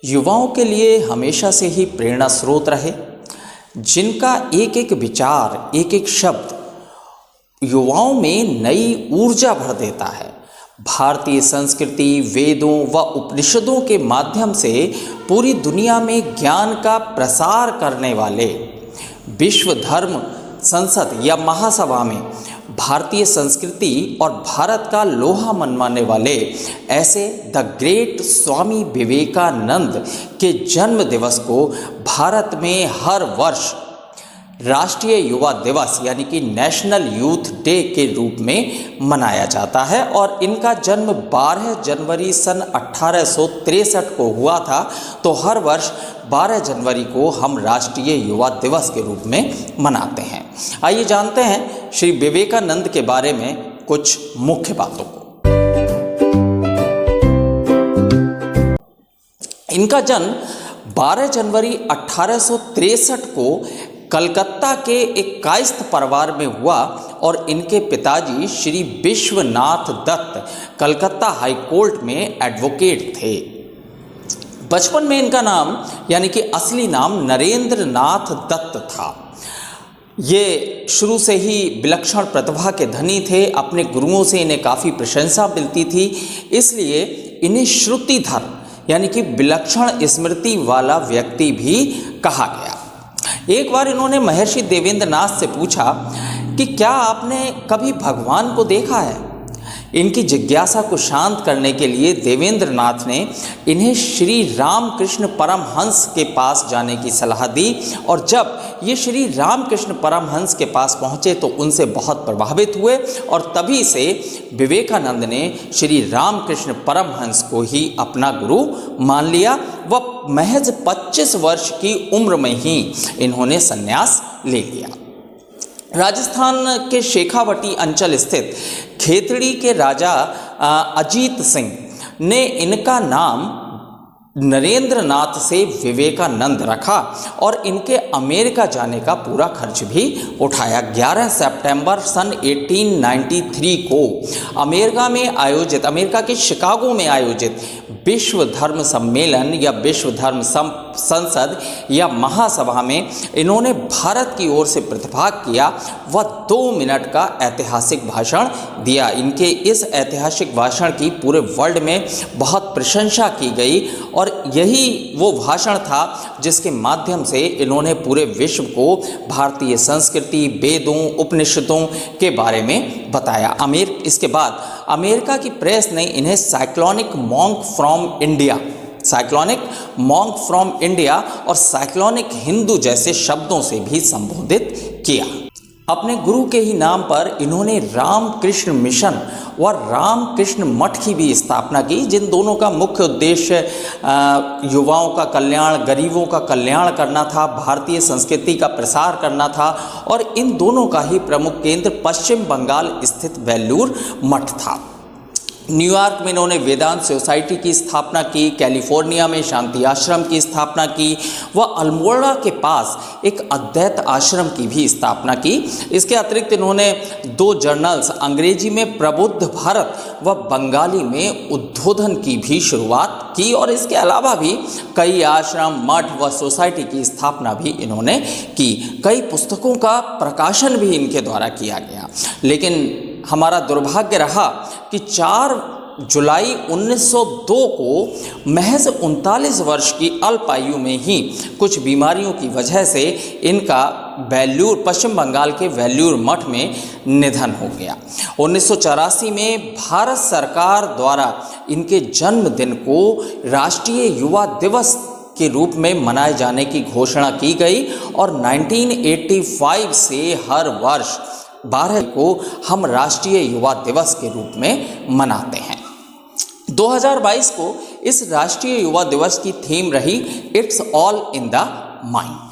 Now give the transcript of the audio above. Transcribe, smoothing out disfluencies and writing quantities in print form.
युवाओं के लिए हमेशा से ही प्रेरणा स्रोत रहे, जिनका एक एक विचार, एक एक शब्द युवाओं में नई ऊर्जा भर देता है। भारतीय संस्कृति, वेदों व उपनिषदों के माध्यम से पूरी दुनिया में ज्ञान का प्रसार करने वाले विश्व धर्म संसद या महासभा में भारतीय संस्कृति और भारत का लोहा मनवाने वाले ऐसे द ग्रेट स्वामी विवेकानंद के जन्म दिवस को भारत में हर वर्ष राष्ट्रीय युवा दिवस यानी कि नेशनल यूथ डे के रूप में मनाया जाता है। और इनका जन्म 12 जनवरी सन 1863 को हुआ था, तो हर वर्ष 12 जनवरी को हम राष्ट्रीय युवा दिवस के रूप में मनाते हैं। आइए जानते हैं श्री विवेकानंद के बारे में कुछ मुख्य बातों को। इनका जन्म 12 जनवरी 1863 को कलकत्ता के एक कायस्थ परिवार में हुआ और इनके पिताजी श्री विश्वनाथ दत्त कलकत्ता हाई कोर्ट में एडवोकेट थे। बचपन में इनका नाम यानी कि असली नाम नरेंद्र नाथ दत्त था। ये शुरू से ही विलक्षण प्रतिभा के धनी थे। अपने गुरुओं से इन्हें काफ़ी प्रशंसा मिलती थी, इसलिए इन्हें श्रुतिधर यानी कि विलक्षण स्मृति वाला व्यक्ति भी कहा गया। एक बार इन्होंने महर्षि देवेंद्र नाथ से पूछा कि क्या आपने कभी भगवान को देखा है। इनकी जिज्ञासा को शांत करने के लिए देवेंद्र नाथ ने इन्हें श्री रामकृष्ण परमहंस के पास जाने की सलाह दी, और जब ये श्री रामकृष्ण परमहंस के पास पहुँचे तो उनसे बहुत प्रभावित हुए और तभी से विवेकानंद ने श्री रामकृष्ण परमहंस को ही अपना गुरु मान लिया। वह महज 25 वर्ष की उम्र में ही इन्होंने संन्यास ले लिया। राजस्थान के शेखावटी अंचल स्थित खेतड़ी के राजा अजीत सिंह ने इनका नाम नरेंद्र नाथ से विवेकानंद रखा और इनके अमेरिका जाने का पूरा खर्च भी उठाया। 11 सितंबर सन 1893 को अमेरिका के शिकागो में आयोजित विश्व धर्म सम्मेलन या विश्व धर्म संसद या महासभा में इन्होंने भारत की ओर से प्रतिभाग किया। वह 2 मिनट का ऐतिहासिक भाषण दिया। इनके इस ऐतिहासिक भाषण की पूरे वर्ल्ड में बहुत प्रशंसा की गई और यही वो भाषण था जिसके माध्यम से इन्होंने पूरे विश्व को भारतीय संस्कृति, वेदों, उपनिषदों के बारे में बताया। इसके बाद अमेरिका की प्रेस ने इन्हें साइक्लोनिक मॉन्क फ्रॉम इंडिया और साइक्लोनिक हिंदू जैसे शब्दों से भी संबोधित किया। अपने गुरु के ही नाम पर इन्होंने रामकृष्ण मिशन और रामकृष्ण मठ की भी स्थापना की, जिन दोनों का मुख्य उद्देश्य युवाओं का कल्याण, गरीबों का कल्याण करना था, भारतीय संस्कृति का प्रसार करना था। और इन दोनों का ही प्रमुख केंद्र पश्चिम बंगाल स्थित वेल्लूर मठ था। न्यूयॉर्क में इन्होंने वेदांत सोसाइटी की स्थापना की, कैलिफोर्निया में शांति आश्रम की स्थापना की, व अल्मोड़ा के पास एक अद्वैत आश्रम की भी स्थापना की। इसके अतिरिक्त इन्होंने 2 जर्नल्स, अंग्रेजी में प्रबुद्ध भारत व बंगाली में उद्बोधन की भी शुरुआत की और इसके अलावा भी कई आश्रम, मठ व सोसाइटी की स्थापना भी इन्होंने की। कई पुस्तकों का प्रकाशन भी इनके द्वारा किया गया। लेकिन हमारा दुर्भाग्य रहा कि 4 जुलाई 1902 को महज 39 वर्ष की अल्प आयु में ही कुछ बीमारियों की वजह से इनका पश्चिम बंगाल के वेल्लूर मठ में निधन हो गया। 1984 में भारत सरकार द्वारा इनके जन्मदिन को राष्ट्रीय युवा दिवस के रूप में मनाए जाने की घोषणा की गई और 1985 से हर वर्ष 12 को हम राष्ट्रीय युवा दिवस के रूप में मनाते हैं। 2022 को इस राष्ट्रीय युवा दिवस की थीम रही it's all in the mind.